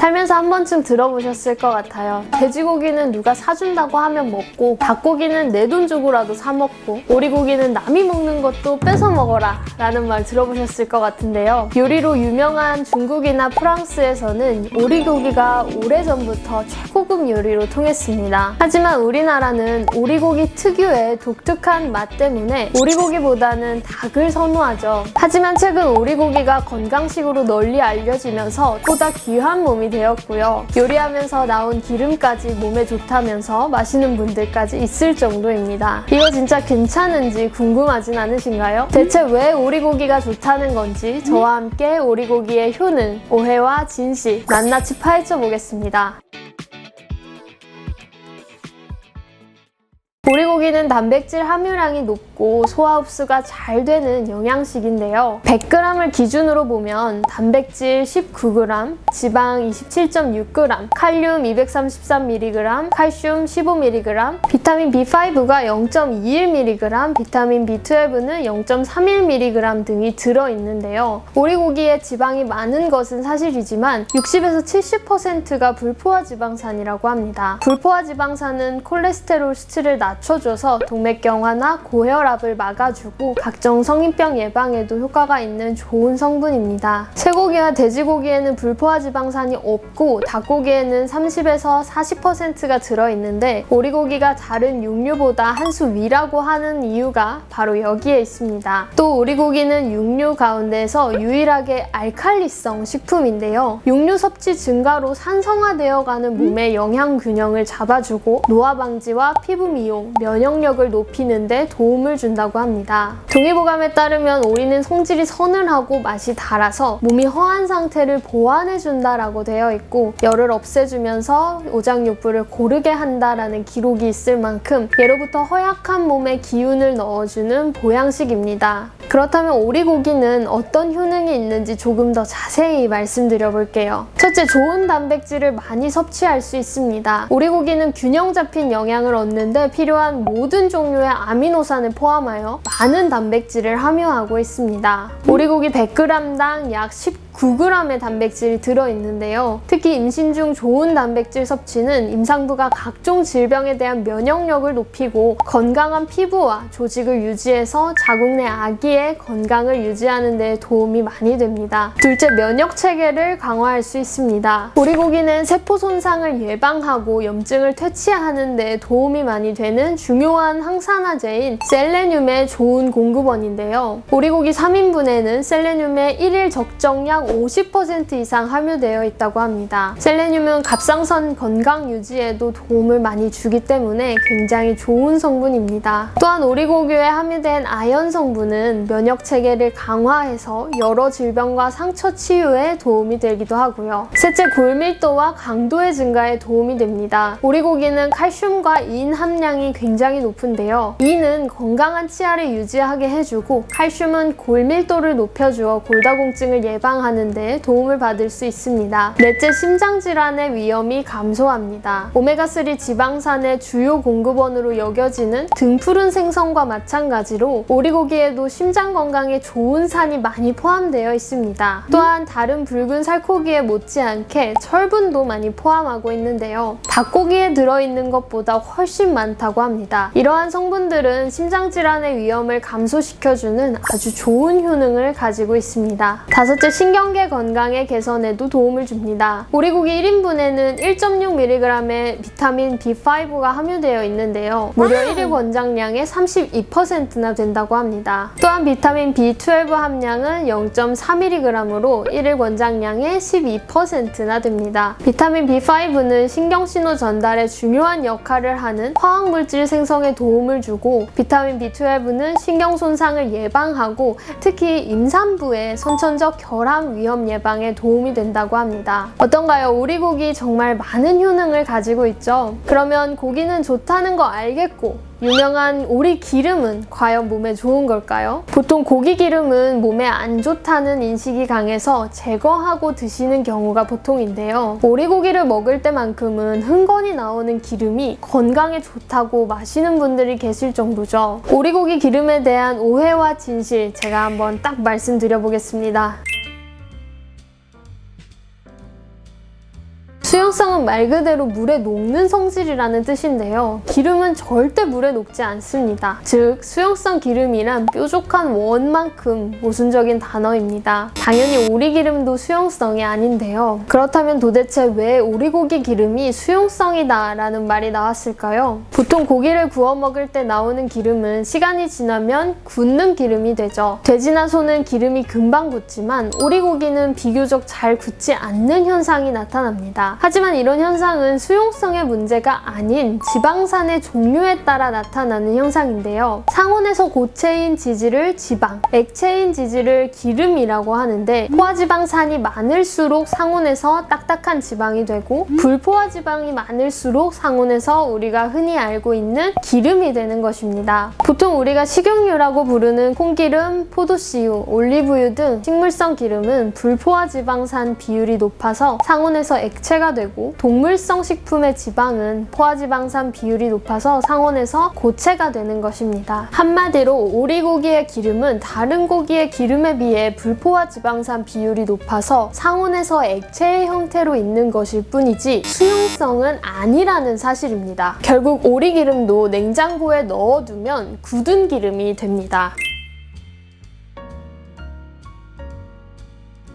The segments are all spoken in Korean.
살면서 한 번쯤 들어보셨을 것 같아요. 돼지고기는 누가 사준다고 하면 먹고, 닭고기는 내 돈 주고라도 사 먹고, 오리고기는 남이 먹는 것도 뺏어 먹어라 라는 말 들어보셨을 것 같은데요. 요리로 유명한 중국이나 프랑스에서는 오리고기가 오래전부터 최고급 요리로 통했습니다. 하지만 우리나라는 오리고기 특유의 독특한 맛 때문에 오리고기보다는 닭을 선호하죠. 하지만 최근 오리고기가 건강식으로 널리 알려지면서 보다 귀한 몸이 되었고요. 요리하면서 나온 기름까지 몸에 좋다면서 마시는 분들까지 있을 정도입니다. 이거 진짜 괜찮은지 궁금하진 않으신가요? 대체 왜 오리고기가 좋다는 건지 저와 함께 오리고기의 효능, 오해와 진실 낱낱이 파헤쳐 보겠습니다. 오리고기는 단백질 함유량이 높고 소화 흡수가 잘 되는 영양식인데요. 100g을 기준으로 보면 단백질 19g, 지방 27.6g, 칼륨 233mg, 칼슘 15mg, 비타민 B5가 0.21mg, 비타민 B12는 0.31mg 등이 들어있는데요. 오리고기에 지방이 많은 것은 사실이지만 60에서 70%가 불포화 지방산이라고 합니다. 불포화 지방산은 콜레스테롤 수치를 낮춰줘서 동맥경화나 고혈압을 막아주고 각종 성인병 예방에도 효과가 있는 좋은 성분입니다. 쇠고기와 돼지고기에는 불포화 지방산이 없고 닭고기에는 30에서 40%가 들어있는데 오리고기가 다른 육류보다 한 수 위라고 하는 이유가 바로 여기에 있습니다. 또 오리고기는 육류 가운데서 유일하게 알칼리성 식품인데요. 육류 섭취 증가로 산성화되어가는 몸의 영양 균형을 잡아주고 노화 방지와 피부 미용, 면역력을 높이는 데 도움을 준다고 합니다. 동의보감에 따르면 오리는 성질이 서늘하고 맛이 달아서 몸이 허한 상태를 보완해준다라고 되어 있고 열을 없애주면서 오장육부를 고르게 한다라는 기록이 있을 만큼 예로부터 허약한 몸에 기운을 넣어주는 보양식입니다. 그렇다면 오리고기는 어떤 효능이 있는지 조금 더 자세히 말씀드려 볼게요. 첫째, 좋은 단백질을 많이 섭취할 수 있습니다. 오리고기는 균형 잡힌 영양을 얻는데 필요한 모든 종류의 아미노산을 포함하여 많은 단백질을 함유하고 있습니다. 오리고기 100g당 약 19g의 단백질이 들어있는데요. 특히 임신 중 좋은 단백질 섭취는 임산부가 각종 질병에 대한 면역력을 높이고 건강한 피부와 조직을 유지해서 자궁 내 아기의 건강을 유지하는 데 도움이 많이 됩니다. 둘째, 면역 체계를 강화할 수 있습니다. 오리고기는 세포 손상을 예방하고 염증을 퇴치하는 데 도움이 많이 되는 중요한 항산화제인 셀레늄의 좋은 공급원인데요. 오리고기 3인분에는 셀레늄의 1일 적정량 50% 이상 함유되어 있다고 합니다. 셀레늄은 갑상선 건강 유지에도 도움을 많이 주기 때문에 굉장히 좋은 성분입니다. 또한 오리고기에 함유된 아연 성분은 면역 체계를 강화해서 여러 질병과 상처 치유에 도움이 되기도 하고요. 셋째, 골밀도와 강도의 증가에 도움이 됩니다. 오리고기는 칼슘과 인 함량이 굉장히 높은데요. 인은 건강한 치아를 유지하게 해주고 칼슘은 골밀도를 높여주어 골다공증을 예방하는 데 도움을 받을 수 있습니다. 넷째, 심장질환의 위험이 감소합니다. 오메가3 지방산의 주요 공급원으로 여겨지는 등푸른 생선과 마찬가지로 오리고기에도 심장 건강에 좋은 산이 많이 포함되어 있습니다. 또한 다른 붉은 살코기에 못지않게 철분도 많이 포함하고 있는데요. 닭고기에 들어있는 것보다 훨씬 많다고 합니다. 이러한 성분들은 심장질환의 위험을 감소시켜주는 아주 좋은 효능을 가지고 있습니다. 다섯째, 신경계 건강의 개선에도 도움을 줍니다. 오리고기 1인분에는 1.6mg의 비타민 B5가 함유되어 있는데요. 무려 1일 권장량의 32%나 된다고 합니다. 또한 비타민 B12 함량은 0.4mg으로 1일 권장량의 12%나 됩니다. 비타민 B5는 신경신호 전달에 중요한 역할을 하는 화학물질 생성에 도움을 주고 비타민 B12는 신경 손상을 예방하고 특히 임산부의 선천적 결함 위험 예방에 도움이 된다고 합니다. 어떤가요? 오리고기 정말 많은 효능을 가지고 있죠? 그러면 고기는 좋다는 거 알겠고 유명한 오리 기름은 과연 몸에 좋은 걸까요? 보통 고기 기름은 몸에 안 좋다는 인식이 강해서 제거하고 드시는 경우가 보통인데요. 오리고기를 먹을 때만큼은 흥건히 나오는 기름이 건강에 좋다고 마시는 분들이 계실 정도죠. 오리고기 기름에 대한 오해와 진실 제가 한번 딱 말씀드려 보겠습니다. 수용성은 말 그대로 물에 녹는 성질이라는 뜻인데요. 기름은 절대 물에 녹지 않습니다. 즉, 수용성 기름이란 뾰족한 원만큼 모순적인 단어입니다. 당연히 오리기름도 수용성이 아닌데요. 그렇다면 도대체 왜 오리고기 기름이 수용성이다 라는 말이 나왔을까요? 보통 고기를 구워 먹을 때 나오는 기름은 시간이 지나면 굳는 기름이 되죠. 돼지나 소는 기름이 금방 굳지만 오리고기는 비교적 잘 굳지 않는 현상이 나타납니다. 하지만 이런 현상은 수용성의 문제가 아닌 지방산의 종류에 따라 나타나는 현상인데요. 상온에서 고체인 지질을 지방, 액체인 지질을 기름이라고 하는데 포화지방산이 많을수록 상온에서 딱딱한 지방이 되고 불포화지방이 많을수록 상온에서 우리가 흔히 알고 있는 기름이 되는 것입니다. 보통 우리가 식용유라고 부르는 콩기름, 포도씨유, 올리브유 등 식물성 기름은 불포화지방산 비율이 높아서 상온에서 액체가 되고 동물성 식품의 지방은 포화지방산 비율이 높아서 상온에서 고체가 되는 것입니다. 한마디로 오리고기의 기름은 다른 고기의 기름에 비해 불포화지방산 비율이 높아서 상온에서 액체의 형태로 있는 것일 뿐이지 수용성은 아니라는 사실입니다. 결국 오리기름도 냉장고에 넣어두면 굳은 기름이 됩니다.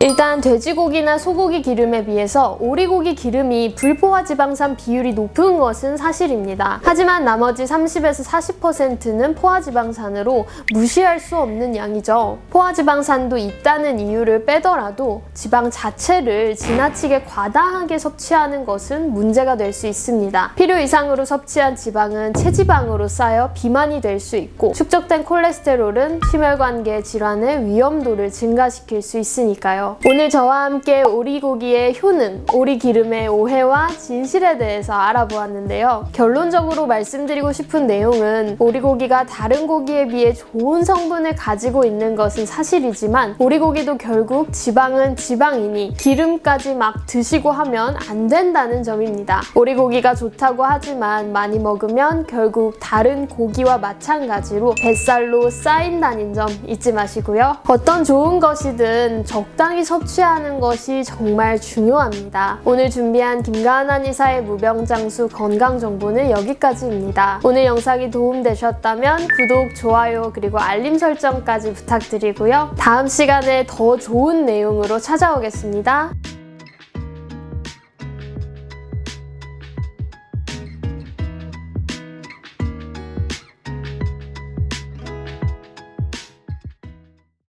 일단 돼지고기나 소고기 기름에 비해서 오리고기 기름이 불포화지방산 비율이 높은 것은 사실입니다. 하지만 나머지 30에서 40%는 포화지방산으로 무시할 수 없는 양이죠. 포화지방산도 있다는 이유를 빼더라도 지방 자체를 지나치게 과다하게 섭취하는 것은 문제가 될 수 있습니다. 필요 이상으로 섭취한 지방은 체지방으로 쌓여 비만이 될 수 있고 축적된 콜레스테롤은 심혈관계 질환의 위험도를 증가시킬 수 있으니까요. 오늘 저와 함께 오리고기의 효능, 오리기름의 오해와 진실에 대해서 알아보았는데요. 결론적으로 말씀드리고 싶은 내용은 오리고기가 다른 고기에 비해 좋은 성분을 가지고 있는 것은 사실이지만 오리고기도 결국 지방은 지방이니 기름까지 막 드시고 하면 안 된다는 점입니다. 오리고기가 좋다고 하지만 많이 먹으면 결국 다른 고기와 마찬가지로 뱃살로 쌓인다는 점 잊지 마시고요. 어떤 좋은 것이든 적당히 섭취하는 것이 정말 중요합니다. 오늘 준비한 김가은 한의사의 무병장수 건강정보는 여기까지입니다. 오늘 영상이 도움되셨다면 구독, 좋아요, 그리고 알림 설정까지 부탁드리고요. 다음 시간에 더 좋은 내용으로 찾아오겠습니다.